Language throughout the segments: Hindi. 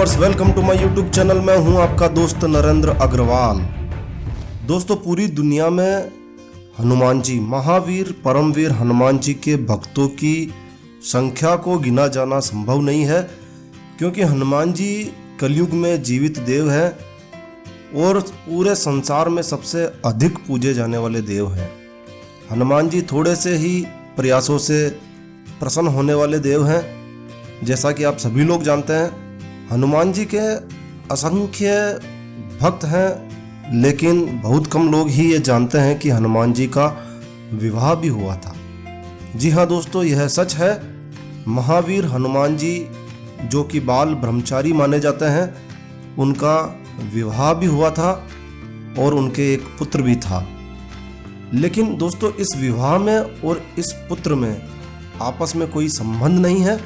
Viewers, welcome to my YouTube channel. मैं हूं आपका दोस्त नरेंद्र अग्रवाल। दोस्तों, पूरी दुनिया में हनुमान जी, महावीर परमवीर हनुमान जी के भक्तों की संख्या को गिना जाना संभव नहीं है, क्योंकि हनुमान जी कलयुग में जीवित देव हैं और पूरे संसार में सबसे अधिक पूजे जाने वाले देव हैं। हनुमान जी थोड़े से ही प्रयासों से प्रसन्न होने वाले देव हैं। जैसा कि आप सभी लोग जानते हैं, हनुमान जी के असंख्य भक्त हैं, लेकिन बहुत कम लोग ही ये जानते हैं कि हनुमान जी का विवाह भी हुआ था। जी हाँ दोस्तों, यह सच है। महावीर हनुमान जी, जो कि बाल ब्रह्मचारी माने जाते हैं, उनका विवाह भी हुआ था और उनके एक पुत्र भी था। लेकिन दोस्तों, इस विवाह में और इस पुत्र में आपस में कोई संबंध नहीं है।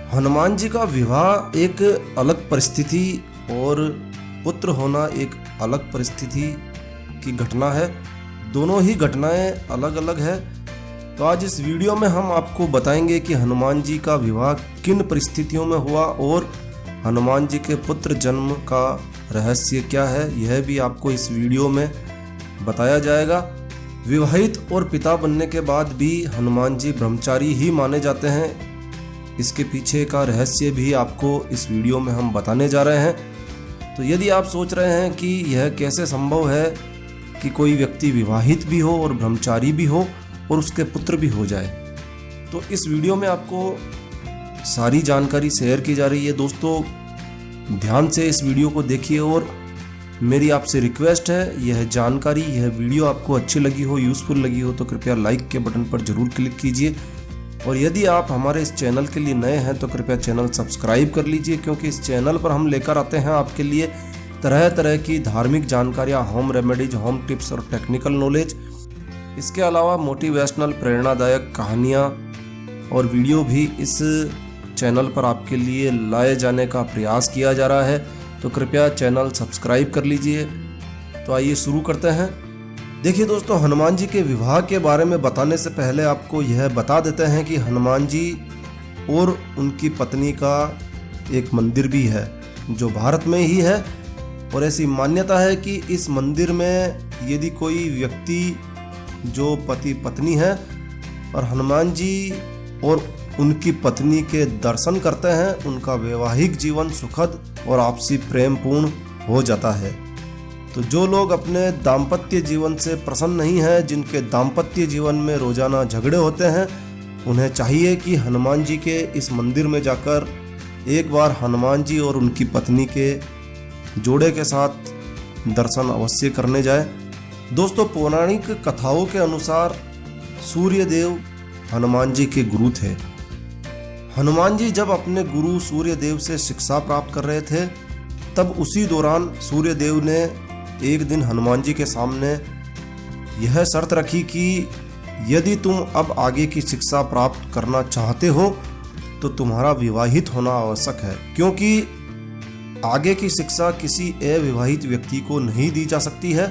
हनुमान जी का विवाह एक अलग परिस्थिति और पुत्र होना एक अलग परिस्थिति की घटना है। दोनों ही घटनाएं अलग अलग है। तो आज इस वीडियो में हम आपको बताएंगे कि हनुमान जी का विवाह किन परिस्थितियों में हुआ और हनुमान जी के पुत्र जन्म का रहस्य क्या है, यह भी आपको इस वीडियो में बताया जाएगा। विवाहित और पिता बनने के बाद भी हनुमान जी ब्रह्मचारी ही माने जाते हैं। इसके पीछे का रहस्य भी आपको इस वीडियो में हम बताने जा रहे हैं। तो यदि आप सोच रहे हैं कि यह कैसे संभव है कि कोई व्यक्ति विवाहित भी हो और ब्रह्मचारी भी हो और उसके पुत्र भी हो जाए, तो इस वीडियो में आपको सारी जानकारी शेयर की जा रही है। दोस्तों, ध्यान से इस वीडियो को देखिए और मेरी आपसे रिक्वेस्ट है, यह जानकारी, यह वीडियो आपको अच्छी लगी हो, यूज़फुल लगी हो, तो कृपया लाइक के बटन पर जरूर क्लिक कीजिए। और यदि आप हमारे इस चैनल के लिए नए हैं तो कृपया चैनल सब्सक्राइब कर लीजिए, क्योंकि इस चैनल पर हम लेकर आते हैं आपके लिए तरह तरह की धार्मिक जानकारियाँ, होम रेमेडीज, होम टिप्स और टेक्निकल नॉलेज। इसके अलावा मोटिवेशनल, प्रेरणादायक कहानियाँ और वीडियो भी इस चैनल पर आपके लिए लाए जाने का प्रयास किया जा रहा है। तो कृपया चैनल सब्सक्राइब कर लीजिए। तो आइए शुरू करते हैं। देखिए दोस्तों, हनुमान जी के विवाह के बारे में बताने से पहले आपको यह बता देते हैं कि हनुमान जी और उनकी पत्नी का एक मंदिर भी है, जो भारत में ही है। और ऐसी मान्यता है कि इस मंदिर में यदि कोई व्यक्ति जो पति पत्नी है और हनुमान जी और उनकी पत्नी के दर्शन करते हैं, उनका वैवाहिक जीवन सुखद और आपसी प्रेमपूर्ण हो जाता है। तो जो लोग अपने दाम्पत्य जीवन से प्रसन्न नहीं हैं, जिनके दाम्पत्य जीवन में रोजाना झगड़े होते हैं, उन्हें चाहिए कि हनुमान जी के इस मंदिर में जाकर एक बार हनुमान जी और उनकी पत्नी के जोड़े के साथ दर्शन अवश्य करने जाए। दोस्तों, पौराणिक कथाओं के अनुसार सूर्यदेव हनुमान जी के गुरु थे। हनुमान जी जब अपने गुरु सूर्यदेव से शिक्षा प्राप्त कर रहे थे, तब उसी दौरान सूर्यदेव ने एक दिन हनुमान जी के सामने यह शर्त रखी कि यदि तुम अब आगे की शिक्षा प्राप्त करना चाहते हो तो तुम्हारा विवाहित होना आवश्यक है, क्योंकि आगे की शिक्षा किसी अविवाहित व्यक्ति को नहीं दी जा सकती है।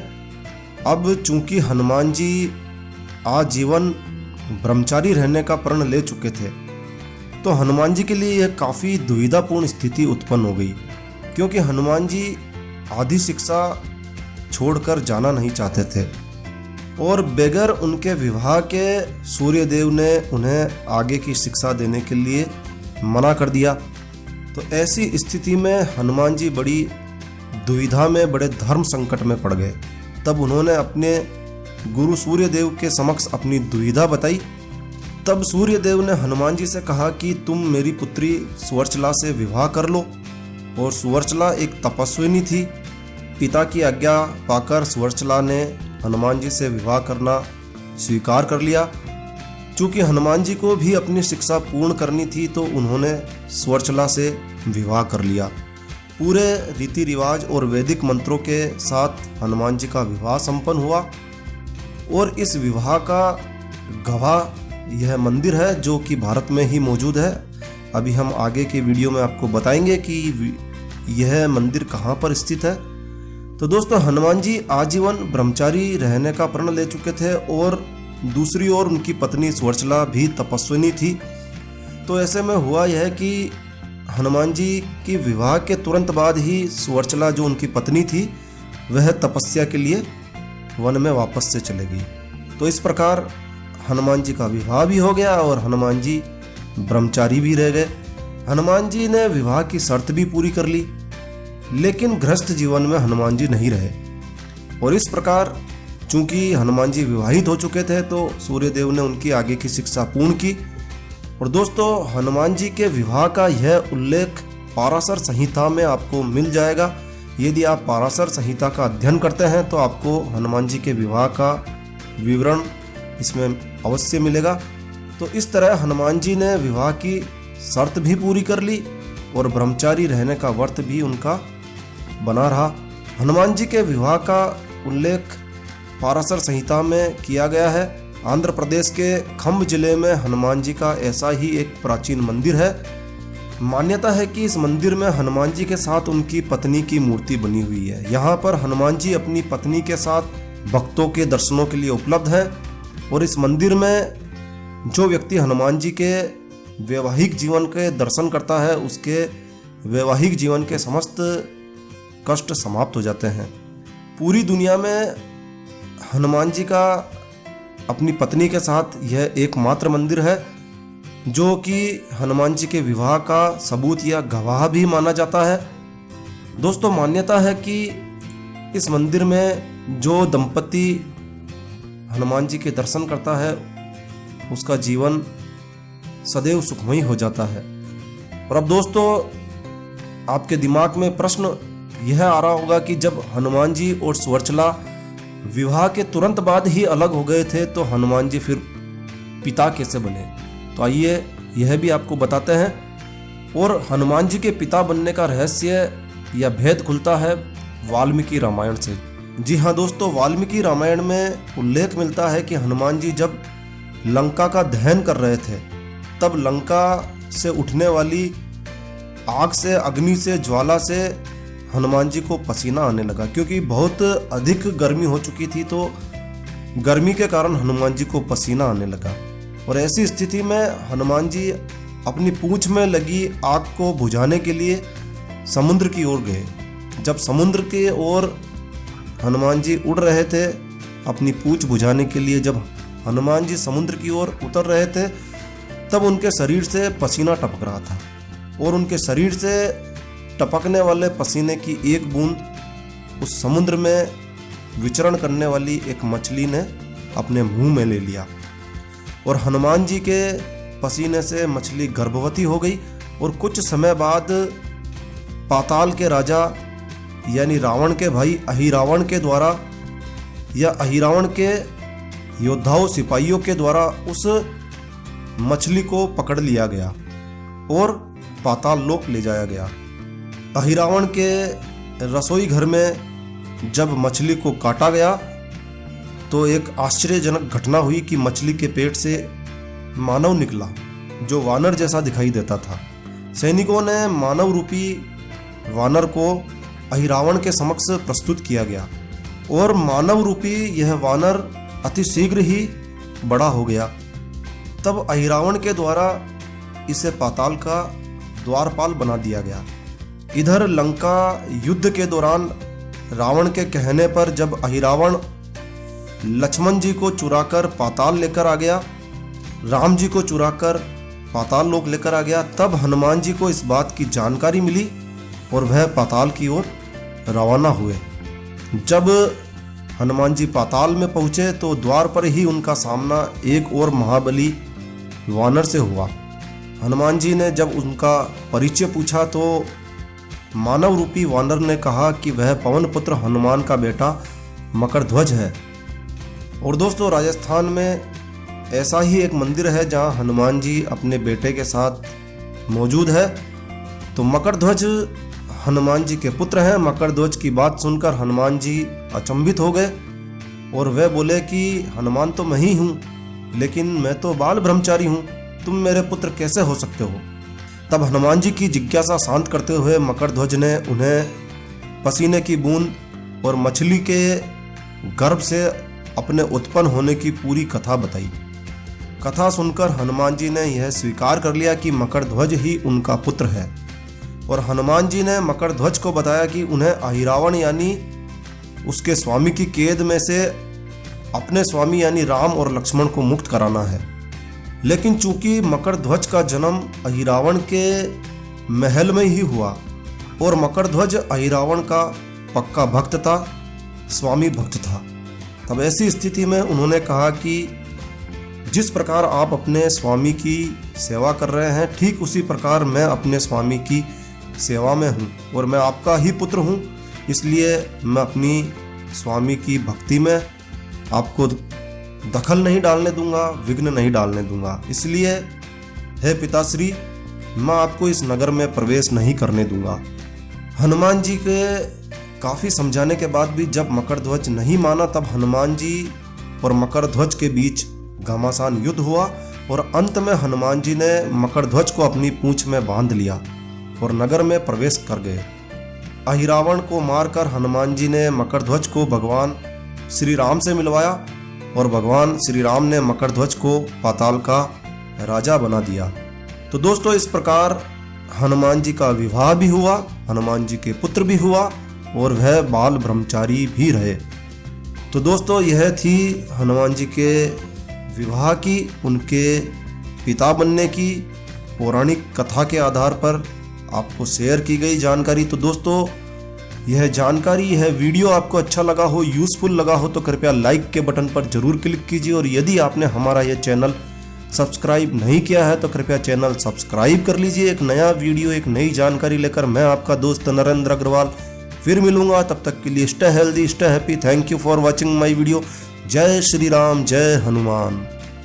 अब चूंकि हनुमान जी आजीवन ब्रह्मचारी रहने का प्रण ले चुके थे, तो हनुमान जी के लिए यह काफ़ी दुविधापूर्ण स्थिति उत्पन्न हो गई, क्योंकि हनुमान जी आधी शिक्षा छोड़कर जाना नहीं चाहते थे और बगैर उनके विवाह के सूर्यदेव ने उन्हें आगे की शिक्षा देने के लिए मना कर दिया। तो ऐसी स्थिति में हनुमान जी बड़ी दुविधा में, बड़े धर्म संकट में पड़ गए। तब उन्होंने अपने गुरु सूर्यदेव के समक्ष अपनी दुविधा बताई। तब सूर्यदेव ने हनुमान जी से कहा कि तुम मेरी पुत्री सुवर्चला से विवाह कर लो। और सुवर्चला एक तपस्विनी थी। पिता की आज्ञा पाकर सुवर्चला ने हनुमान जी से विवाह करना स्वीकार कर लिया। चूँकि हनुमान जी को भी अपनी शिक्षा पूर्ण करनी थी, तो उन्होंने सुवर्चला से विवाह कर लिया। पूरे रीति रिवाज और वैदिक मंत्रों के साथ हनुमान जी का विवाह संपन्न हुआ। और इस विवाह का गवाह यह मंदिर है, जो कि भारत में ही मौजूद है। अभी हम आगे के वीडियो में आपको बताएंगे कि यह मंदिर कहाँ पर स्थित है। तो दोस्तों, हनुमान जी आजीवन ब्रह्मचारी रहने का प्रण ले चुके थे और दूसरी ओर उनकी पत्नी सुवर्चला भी तपस्विनी थी। तो ऐसे में हुआ यह कि हनुमान जी की विवाह के तुरंत बाद ही सुवर्चला जो उनकी पत्नी थी वह तपस्या के लिए वन में वापस से चले गई। तो इस प्रकार हनुमान जी का विवाह भी हो गया और हनुमान जी ब्रह्मचारी भी रह गए। हनुमान जी ने विवाह की शर्त भी पूरी कर ली, लेकिन गृहस्थ जीवन में हनुमान जी नहीं रहे। और इस प्रकार चूंकि हनुमान जी विवाहित हो चुके थे तो सूर्यदेव ने उनकी आगे की शिक्षा पूर्ण की। और दोस्तों, हनुमान जी के विवाह का यह उल्लेख पाराशर संहिता में आपको मिल जाएगा। यदि आप पाराशर संहिता का अध्ययन करते हैं तो आपको हनुमान जी के विवाह का विवरण इसमें अवश्य मिलेगा। तो इस तरह हनुमान जी ने विवाह की शर्त भी पूरी कर ली और ब्रह्मचारी रहने का व्रत भी उनका बना रहा। हनुमान जी के विवाह का उल्लेख पाराशर संहिता में किया गया है। आंध्र प्रदेश के खम्ब जिले में हनुमान जी का ऐसा ही एक प्राचीन मंदिर है। मान्यता है कि इस मंदिर में हनुमान जी के साथ उनकी पत्नी की मूर्ति बनी हुई है। यहाँ पर हनुमान जी अपनी पत्नी के साथ भक्तों के दर्शनों के लिए उपलब्ध है। और इस मंदिर में जो व्यक्ति हनुमान जी के वैवाहिक जीवन के दर्शन करता है उसके वैवाहिक जीवन के समस्त कष्ट समाप्त हो जाते हैं। पूरी दुनिया में हनुमान जी का अपनी पत्नी के साथ यह एकमात्र मंदिर है जो कि हनुमान जी के विवाह का सबूत या गवाह भी माना जाता है। दोस्तों, मान्यता है कि इस मंदिर में जो दंपति हनुमान जी के दर्शन करता है उसका जीवन सदैव सुखमयी हो जाता है। और अब दोस्तों, आपके दिमाग में प्रश्न यह आ रहा होगा कि जब हनुमान जी और सुवर्चला विवाह के तुरंत बाद ही अलग हो गए थे तो हनुमान जी फिर पिता कैसे बने। तो आइए यह भी आपको बताते हैं। और हनुमान जी के पिता बनने का रहस्य या भेद खुलता है वाल्मीकि रामायण से। जी हाँ दोस्तों, वाल्मीकि रामायण में उल्लेख मिलता है कि हनुमान जी जब लंका का दहन कर रहे थे तब लंका से उठने वाली आग से, अग्नि से, ज्वाला से हनुमान जी को पसीना आने लगा, क्योंकि बहुत अधिक गर्मी हो चुकी थी। तो गर्मी के कारण हनुमान जी को पसीना आने लगा। और ऐसी स्थिति में हनुमान जी अपनी पूंछ में लगी आग को बुझाने के लिए समुद्र की ओर गए। जब समुद्र की ओर हनुमान जी उड़ रहे थे अपनी पूंछ बुझाने के लिए, जब हनुमान जी समुद्र की ओर उतर रहे थे तब उनके शरीर से पसीना टपक रहा था। और उनके शरीर से टपकने वाले पसीने की एक बूंद उस समुद्र में विचरण करने वाली एक मछली ने अपने मुंह में ले लिया। और हनुमान जी के पसीने से मछली गर्भवती हो गई। और कुछ समय बाद पाताल के राजा यानी रावण के भाई अहिरावण के द्वारा या अहिरावण के योद्धाओं, सिपाहियों के द्वारा उस मछली को पकड़ लिया गया और पाताल लोक ले जाया गया। अहिरावण के रसोई घर में जब मछली को काटा गया तो एक आश्चर्यजनक घटना हुई कि मछली के पेट से मानव निकला जो वानर जैसा दिखाई देता था। सैनिकों ने मानव रूपी वानर को अहिरावण के समक्ष प्रस्तुत किया गया और मानव रूपी यह वानर अति शीघ्र ही बड़ा हो गया। तब अहिरावण के द्वारा इसे पाताल का द्वारपाल बना दिया गया। इधर लंका युद्ध के दौरान रावण के कहने पर जब अहिरावण लक्ष्मण जी को चुराकर पाताल लेकर आ गया, राम जी को चुराकर पाताल लोक लेकर आ गया, तब हनुमान जी को इस बात की जानकारी मिली और वह पाताल की ओर रवाना हुए। जब हनुमान जी पाताल में पहुंचे तो द्वार पर ही उनका सामना एक और महाबली वानर से हुआ। हनुमान जी ने जब उनका परिचय पूछा तो मानव रूपी वानर ने कहा कि वह पवन पुत्र हनुमान का बेटा मकरध्वज है। और दोस्तों, राजस्थान में ऐसा ही एक मंदिर है जहां हनुमान जी अपने बेटे के साथ मौजूद है। तो मकरध्वज हनुमान जी के पुत्र हैं। मकरध्वज की बात सुनकर हनुमान जी अचंभित हो गए और वे बोले कि हनुमान तो मैं ही हूँ, लेकिन मैं तो बाल ब्रह्मचारी हूँ, तुम मेरे पुत्र कैसे हो सकते हो। तब हनुमान जी की जिज्ञासा शांत करते हुए मकरध्वज ने उन्हें पसीने की बूंद और मछली के गर्भ से अपने उत्पन्न होने की पूरी कथा बताई। कथा सुनकर हनुमान जी ने यह स्वीकार कर लिया कि मकरध्वज ही उनका पुत्र है। और हनुमान जी ने मकरध्वज को बताया कि उन्हें अहिरावण यानी उसके स्वामी की कैद में से अपने स्वामी यानी राम और लक्ष्मण को मुक्त कराना है। लेकिन चूंकि मकरध्वज का जन्म अहिरावण के महल में ही हुआ और मकरध्वज अहिरावण का पक्का भक्त था, स्वामी भक्त था, तब ऐसी स्थिति में उन्होंने कहा कि जिस प्रकार आप अपने स्वामी की सेवा कर रहे हैं, ठीक उसी प्रकार मैं अपने स्वामी की सेवा में हूँ और मैं आपका ही पुत्र हूँ, इसलिए मैं अपनी स्वामी की भक्ति में आपको दखल नहीं डालने दूंगा, विघ्न नहीं डालने दूंगा। इसलिए हे पिताश्री, मैं आपको इस नगर में प्रवेश नहीं करने दूंगा। हनुमान जी के काफ़ी समझाने के बाद भी जब मकरध्वज नहीं माना, तब हनुमान जी और मकरध्वज के बीच घमासान युद्ध हुआ और अंत में हनुमान जी ने मकरध्वज को अपनी पूंछ में बांध लिया और नगर में प्रवेश कर गए। अहिरावण को मारकर हनुमान जी ने मकरध्वज को भगवान श्री राम से मिलवाया और भगवान श्री राम ने मकरध्वज को पाताल का राजा बना दिया। तो दोस्तों, इस प्रकार हनुमान जी का विवाह भी हुआ, हनुमान जी के पुत्र भी हुआ और वह बाल ब्रह्मचारी भी रहे। तो दोस्तों, यह थी हनुमान जी के विवाह की, उनके पिता बनने की पौराणिक कथा के आधार पर आपको शेयर की गई जानकारी। तो दोस्तों, यह जानकारी, यह वीडियो आपको अच्छा लगा हो, यूज़फुल लगा हो तो कृपया लाइक के बटन पर जरूर क्लिक कीजिए और यदि आपने हमारा यह चैनल सब्सक्राइब नहीं किया है तो कृपया चैनल सब्सक्राइब कर लीजिए। एक नया वीडियो, एक नई जानकारी लेकर मैं आपका दोस्त नरेंद्र अग्रवाल फिर मिलूंगा। तब तक के लिए stay healthy, stay happy. Thank you for watching my video. जय श्री राम, जय हनुमान।